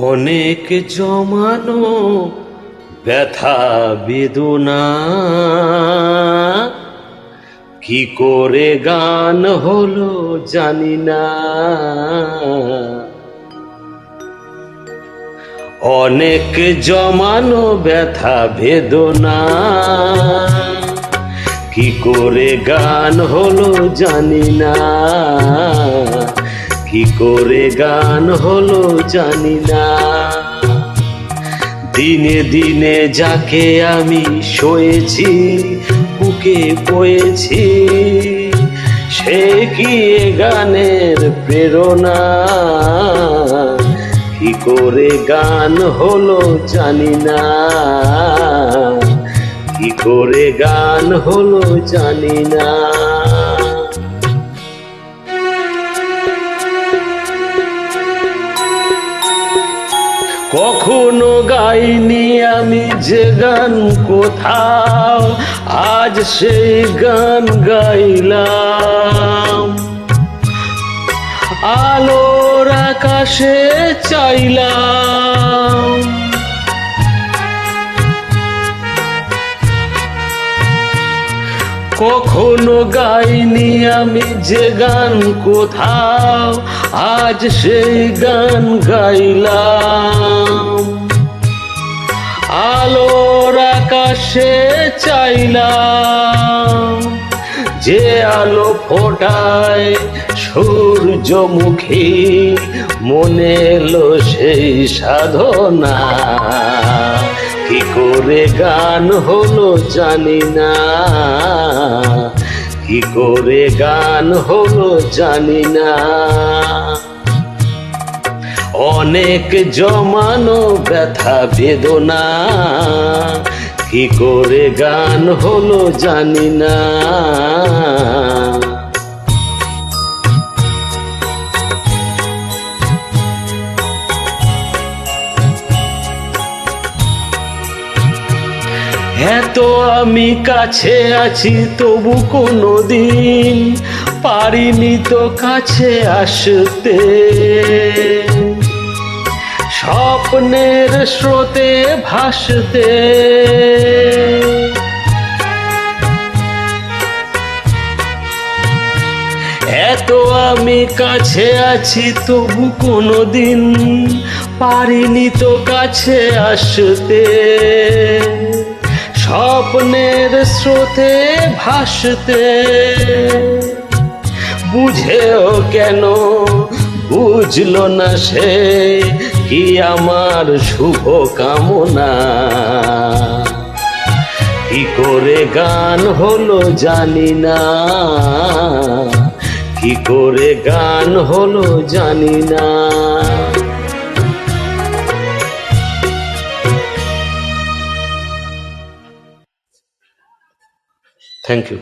অনেক জমানো ব্যথা বেদনা কি করে গান হলো জানি না। অনেক জমানো ব্যথা বেদনা কি করে গান হলো জানি না, কি করে গান হলো জানি না। দিনে দিনে যাকে আমি সয়েছি বুকে বয়েছি, সে কি এ গানের প্রেরণা, কি করে গান হলো জানি না, কি করে গান হলো জানি না। কখনো গাইনি আমি যে গান কোথাও, আজ সেই গান গাইলাম। আলোর আকাশে চাইলাম, কখনো গাইনি আমি যে গান কোথাও, আজ সেই গান গাইলাম। আলোর আকাশে চাইলাম, যে আলো ফোটায় সূর্যমুখী, মনে এলো সেই সাধনা, কি করে গান হলো জানি না, কি করে গান হলো জানি না। অনেক জমানো ব্যথা বেদনা কি করে গান হলো জানি না। এত আমি কাছে আছি তবু কোনো দিন পারিনি তো কাছে আসতে, স্বপ্নের স্রোতে ভাসতে। এত আমি কাছে আছি তবু কোনো দিন পারিনি তো কাছে আসতে, স্বপ্নের স্রোতে ভাসতে। বুঝেও কেন বুঝলো না সে, কি আমার শুভ কামনা, কি করে গান হলো জানি না, কি করে গান হলো জানি না। Thank you.